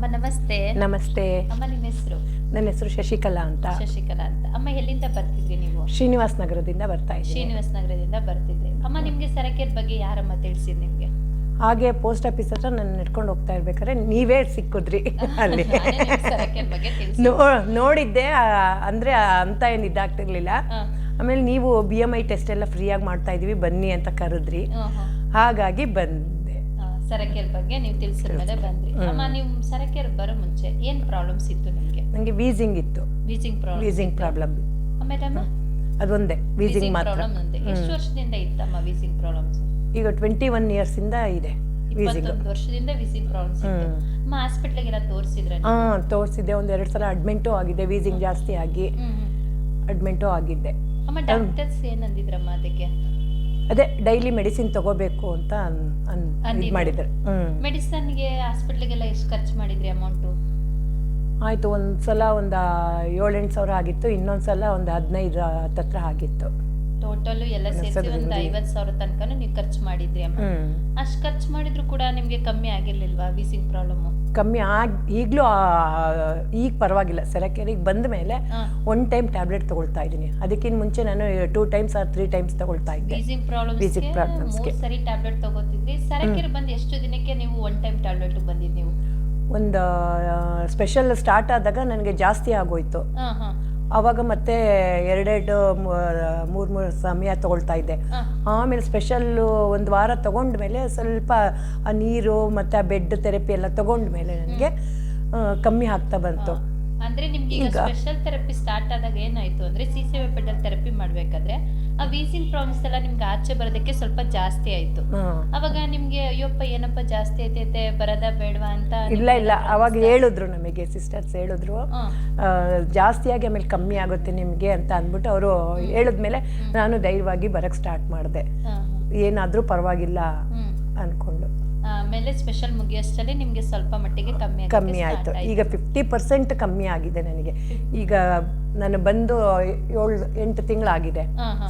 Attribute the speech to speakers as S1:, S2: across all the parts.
S1: ಅಮ್ಮ ನಮಸ್ತೆ.
S2: ನಮಸ್ತೆ.
S1: ಅಮ್ಮ ನಿಮ್ಮ ಹೆಸರು?
S2: ನನ್ನ ಹೆಸರು ಶಶಿಕಲಾ ಅಂತ.
S1: ಶಶಿಕಲಾ ಅಂತ. ಅಮ್ಮ ಎಲ್ಲಿಂದ ಬರ್ತಿದ್ರಿ ನೀವು?
S2: ಶ್ರೀನಿವಾಸ ನಗರದಿಂದ ಬರ್ತಾ ಇದ್ದೀನಿ.
S1: ಶ್ರೀನಿವಾಸ ನಗರದಿಂದ ಬರ್ತಿದ್ರಿ. ಅಮ್ಮ ನಿಮ್ಗೆ ಸರಕೇರ್ ಬಗ್ಗೆ ಯಾರಮ್ಮ ತಿಳಿಸಿದ್ ನಿಮ್ಗೆ?
S2: ಹಾಗೆ ಪೋಸ್ಟ್ ಆಫೀಸ್ ಹತ್ರ ನಾನು ನಡ್ಕೊಂಡು ಹೋಗ್ತಾ ಇರ್ಬೇಕಾದ್ರೆ ನೀವೇ ಸಿಕ್ಕಿದ್ರಿ ಅಲ್ಲಿ.
S1: ಸರಕೇರ್ ಬಗ್ಗೆ ತಿಳಿಸಿ
S2: ನೋಡಿದ್ದೆ, ಅಂದರೆ ಅಂತ ಏನು ಇದಾಗ್ತಿರ್ಲಿಲ್ಲ. ಆಮೇಲೆ ನೀವು BMI ಟೆಸ್ಟ್ ಎಲ್ಲ ಫ್ರೀಯಾಗಿ ಮಾಡ್ತಾ ಇದೀವಿ ಬನ್ನಿ ಅಂತ ಕರೆದ್ರಿ, ಹಾಗಾಗಿ ಬಂದೆ.
S1: ಸರಕೇರ್ ಬಗ್ಗೆ ನೀವು ತಿಳಿಸಿದ ಮೇಲೆ ಬಂದ್ರಿ. ಅಮ್ಮ ನೀವು ಸರಕೇರ್ ಬರೋ ಮುಂಚೆ ಏನ್ ಪ್ರಾಬ್ಲಮ್ಸ್ ಇತ್ತು ನಿಮ್ಗೆ?
S2: ನನಗೆ ವೀಸಿಂಗ್ ಇತ್ತು.
S1: Wheezing problem. ಆಮೇಲೆ ಅಮ್ಮ
S2: ಅದೊಂದೇ ವೀಸಿಂಗ್ ಮಾತ್ರ.
S1: ಎಷ್ಟು ವರ್ಷದಿಂದ ಇತ್ತಮ್ಮ ವೀಸಿಂಗ್ ಪ್ರಾಬ್ಲಮ್ಸ್?
S2: ಈಗ 21 years ಇಂದ ಇದೆ.
S1: 21 ವರ್ಷದಿಂದ ವೀಸಿಂಗ್ ಪ್ರಾಬ್ಲಮ್ಸ್ ಇತ್ತು. ಅಮ್ಮ ಹಾಸ್ಪಿಟ್ಲಿಗೆಲ್ಲ ತೋರಿಸಿದ್ರೆ?
S2: ತೋರಿಸಿದ್ದೆ, 1-2 ಸಲ ಅಡ್ಮಿಂಟು ಆಗಿದೆ. ವೀಸಿಂಗ್ ಜಾಸ್ತಿ ಆಗಿ ಅಡ್ಮಿಂಟು ಆಗಿದ್ದೆ.
S1: ಅಮ್ಮ ಡಾಕ್ಟರ್ಸ್ ಏನಂದಿದ್ರಮ್ಮ ಅದಕ್ಕೆ?
S2: ಅದೇ ಡೈಲಿ ಮೆಡಿಸಿನ್ ತಗೋಬೇಕು ಅಂತ ಮಾಡಿದ್ರು.
S1: ಮೆಡಿಸನ್ಗೆ ಹಾಸ್ಪಿಟ್ಲಿಗೆಲ್ಲ ಎಷ್ಟು ಖರ್ಚು ಮಾಡಿದ್ರಿ ಅಮೌಂಟು?
S2: ಆಯಿತು, ಒಂದು ಸಲ ಒಂದು 7-8 ಸಾವಿರ ಆಗಿತ್ತು, ಇನ್ನೊಂದು ಸಲ ಒಂದು 15 ಹತ್ರ ಆಗಿತ್ತು.
S1: ಟೋಟಲ್ ಎಲ್ಲ ಸೇರಿಸಿ ಒಂದು 50,000 ತನಕನೂ ನೀವು ಖರ್ಚು ಮಾಡಿದ್ರಿ ಅಮ್ಮ. ಅಷ್ಟು ಖರ್ಚು ಮಾಡಿದ್ರು ಕೂಡ ನಿಮಗೆ ಕಮ್ಮಿ ಆಗಿರ್ಲಿಲ್ವಾ ವೀಸಿಂಗ್ ಪ್ರಾಬ್ಲಮ್?
S2: ಕಮ್ಮಿ ಈಗಲೂ ಈಗ ಪರವಾಗಿಲ್ಲ. ಸೆರಕೇರಿಗೆ ಬಂದ ಮೇಲೆ 1 ಟೈಮ್ ಟ್ಯಾಬ್ಲೆಟ್ ತಗೊಳ್ತಾ ಇದ್ದೀನಿ. ಅದಕ್ಕಿಂತ ಮುಂಚೆ ನಾನು 2 times or 3 times ತಗೊಳ್ತಾ ಇದ್ದೆ.
S1: ವೀಸಿಂಗ್ ಪ್ರಾಬ್ಲಮ್ಸ್ಗೆ 3 ಸರಿ ಟ್ಯಾಬ್ಲೆಟ್ ತಗೋತಿದ್ರಿ. ಸೆರಕೇರ್ ಬಂದು ಎಷ್ಟು ದಿನಕ್ಕೆ ನೀವು 1 ಟೈಮ್ ಟ್ಯಾಬ್ಲೆಟ್ ಬಂದಿದ್ದು ನೀವು?
S2: ಒಂದು ಸ್ಪೆಷಲ್ ಸ್ಟಾರ್ಟ್ ಆದಾಗ ನನಗೆ ಜಾಸ್ತಿ ಆಗೋಯ್ತು. ಆವಾಗ ಮತ್ತೆ 2-3 ಸಮಯ ತಗೊಳ್ತಾ ಇದ್ದೆ. ಆಮೇಲೆ ಸ್ಪೆಷಲ್ಲು 1 ವಾರ ತಗೊಂಡ್ಮೇಲೆ ಸ್ವಲ್ಪ ಆ ನೀರು ಮತ್ತು ಆ ಬೆಡ್ ಥೆರಪಿ ಎಲ್ಲ ತಗೊಂಡ್ಮೇಲೆ ನನಗೆ ಕಮ್ಮಿ ಆಗ್ತಾ ಬಂತು.
S1: ಅಂದ್ರೆ ನಿಮ್ಗೆ ಈಗ ಸ್ಪೆಷಲ್ ಥೆರಪಿ ಸ್ಟಾರ್ಟ್ ಆದಾಗ ಏನಾಯ್ತು ಅಂದ್ರೆ CCV ಪೆಡಲ್ ಥೆರಪಿ ಮಾಡ್ಬೇಕಾದ್ರೆ ಆ ವೀಸಿಂಗ್ ಪ್ರಾಬ್ಲಮ್ಸ್ ಎಲ್ಲ ನಿಮ್ಗೆ ಆಚೆ ಬರೋದಕ್ಕೆ ಸ್ವಲ್ಪ ಜಾಸ್ತಿ ಆಯ್ತು. ಅವಾಗ ನಿಮ್ಗೆ ಅಯ್ಯಪ್ಪ ಏನಪ್ಪ ಜಾಸ್ತಿ ಐತೈತೆ ಬರೋದ ಬೇಡವಾ ಅಂತ?
S2: ಇಲ್ಲ ಅವಾಗ ಹೇಳಿದ್ರು, ನಮಗೆ ಸಿಸ್ಟರ್ಸ್ ಹೇಳಿದ್ರು ಜಾಸ್ತಿಯಾಗಿ ಆಮೇಲೆ ಕಮ್ಮಿ ಆಗುತ್ತೆ ನಿಮಗೆ ಅಂತ ಅಂದ್ಬಿಟ್ಟು ಅವರು ಹೇಳಿದ್ಮೇಲೆ ನಾನು ಧೈರ್ಯವಾಗಿ ಬರಕ್ಕೆ ಸ್ಟಾರ್ಟ್ ಮಾಡಿದೆ. ಏನಾದರೂ ಪರವಾಗಿಲ್ಲ ಅಂದ್ಕೊಂಡು.
S1: ಆಮೇಲೆ ಸ್ಪೆಷಲ್ ಮುಗಿಯೋಷ್ಟರಲ್ಲಿ ನಿಮಗೆ ಸ್ವಲ್ಪ ಮಟ್ಟಿಗೆ
S2: ಕಮ್ಮಿ ಆಯಿತು. ಈಗ 50% ಕಮ್ಮಿ ಆಗಿದೆ ನನಗೆ. ಈಗ ನಾನು ಬಂದು 7-8 ತಿಂಗಳಾಗಿದೆ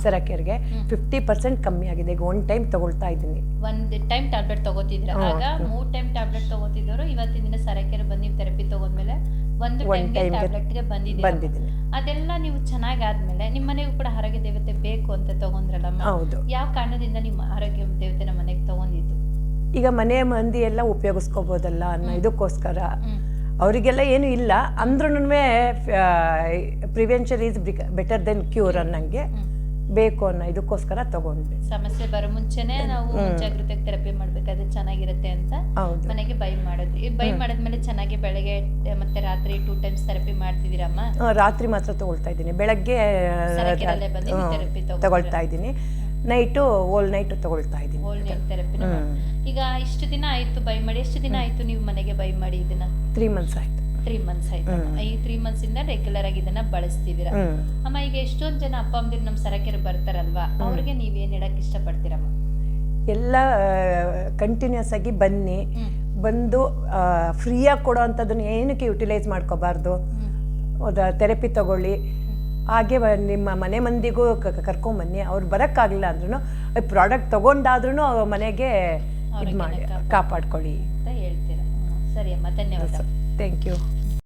S2: ಸೆರಕೇರ್ಗೆ. 50% ಕಮ್ಮಿ ಆಗಿದೆ. ಈಗ 1 ಟೈಮ್ ತಗೊಳ್ತಾ ಇದ್ದೀನಿ.
S1: 1 ಟೈಮ್ ಟ್ಯಾಬ್ಲೆಟ್ ತಗೋತಿದ್ರೆ ಆಗ 3 ಟೈಮ್ ಟ್ಯಾಬ್ಲೆಟ್ ತಗೋತಿದ್ರು. ಇವತ್ತಿನ ದಿನ ಸೆರಕೇರ್ ಬಂದು ನೀವು ಥೆರಪಿ ತಗೊಂಡ್ಮೇಲೆ 1 ಟೈಮ್ ಟ್ಯಾಬ್ಲೆಟ್ಗೆ ಬಂದಿದ್ದೀನಿ. ಅದೆಲ್ಲ ನೀವು ಚೆನ್ನಾಗಾದ್ಮೇಲೆ ನಿಮ್ಮ ಮನೆಗೂ ಕೂಡ ಆರೋಗ್ಯ ದೇವತೆ ಬೇಕು ಅಂತ ತಗೊಂಡ್ರಲ್ಲಮ್ಮ.
S2: ಹೌದು.
S1: ಯಾವ ಕಾರಣದಿಂದ ನಿಮ್ಮ ಆರೋಗ್ಯ ದೇವತೆನ ಮನೆಗೆ ತಗೊಂಡಿದ್ದು?
S2: ಈಗ ಮನೆ ಮಂದಿ ಎಲ್ಲ ಉಪಯೋಗಿಸ್ಕೋಬೋದಲ್ಲ ಅನ್ನೋ ಇದಕ್ಕೋಸ್ಕರ. ಅವರಿಗೆಲ್ಲ ಏನು ಇಲ್ಲ ಅಂದ್ರೂ prevention is better then cure ಅನ್ನಂಗೆ ಬೇಕು ಅನ್ನೋ ಇದಕ್ಕೋಸ್ಕರ ತಗೊಂಡ್ವಿ.
S1: ಸಮಸ್ಯೆ ಬರೋ ಮುಂಚೆನೆ ನಾವು ಮುಂಜಾಗ್ರತೆ ಥೆರಪಿ ಮಾಡ್ಬೇಕಾದ್ರೆ ಚೆನ್ನಾಗಿರುತ್ತೆ ಅಂತ ಮನೆಗೆ ಬೈ ಮಾಡಿದ್ವಿ. ಬೈ ಮಾಡಿದ್ಮೇಲೆ ಚೆನ್ನಾಗಿ ಬೆಳಗ್ಗೆ ಮತ್ತೆ ರಾತ್ರಿ 2 ಟೈಮ್ಸ್ ಥೆರಪಿ ಮಾಡ್ತಿದ್ದೀರಮ್ಮ?
S2: ರಾತ್ರಿ ಮಾತ್ರ ತಗೊಳ್ತಾ ಇದ್ದೀನಿ. ಬೆಳಗ್ಗೆ
S1: ಥೆರಪಿ
S2: ತಗೊಳ್ತಾ ಇದ್ದೀನಿ. ನೈಟು ಹೋಲ್ ನೈಟ್ ತಗೊಳ್ತಾ ಇದ್ದೀನಿ.
S1: Hole night therapy. ಈಗ ಇಷ್ಟು ದಿನ ಆಯ್ತು ಬೈ ಮಾಡಿ. ಎಷ್ಟು ದಿನ ಆಯ್ತು ನೀವು ಮನೆಗೆ ಬೈ ಮಾಡಿ ಇದನ್ನ?
S2: 3 months ಆಯ್ತು.
S1: 3 months ಆಯ್ತು. ಈ 3 months ಇಂದ ರೆಗ್ಯುಲರ್ ಆಗಿ ಇದನ್ನ ಬಳಸ್ತಿದ್ದೀರಾ ಅಮ್ಮ. ಈಗ ಎಷ್ಟೊಂದು ಜನ ಅಪ್ಪ ಅಮ್ಮದಿರು ನಮ್ಮ ಸರಕೇರ್ ಬರ್ತಾರಲ್ವಾ, ಅವ್ರಿಗೆ ನೀವೇನ್ ಹೇಳಕ್ ಇಷ್ಟಪಡ್ತೀರಮ್ಮ?
S2: ಎಲ್ಲ ಕಂಟಿನ್ಯೂಸ್ ಆಗಿ ಬನ್ನಿ, ಬಂದು ಫ್ರೀಯಾಗಿ ಕೊಡೋ ಅಂಥದ್ದನ್ನು ಏನಕ್ಕೆ ಯುಟಿಲೈಸ್ ಮಾಡ್ಕೋಬಾರ್ದು. ಥೆರಪಿ ತಗೊಳ್ಳಿ. ಹಾಗೆ ನಿಮ್ಮ ಮನೆ ಮಂದಿಗೂ ಕರ್ಕೊಂಬನ್ನಿ. ಅವ್ರು ಬರೋಕ್ಕಾಗಲಿಲ್ಲ ಅಂದ್ರೂ ಪ್ರಾಡಕ್ಟ್ ತೊಗೊಂಡಾದ್ರೂ ಮನೆಗೆ ಇದು ಮಾಡಿ ಕಾಪಾಡ್ಕೊಳ್ಳಿ
S1: ಅಂತ ಹೇಳ್ತೀರಾ. ಸರಿ ಅಮ್ಮ, ಧನ್ಯವಾದ.
S2: Thank you.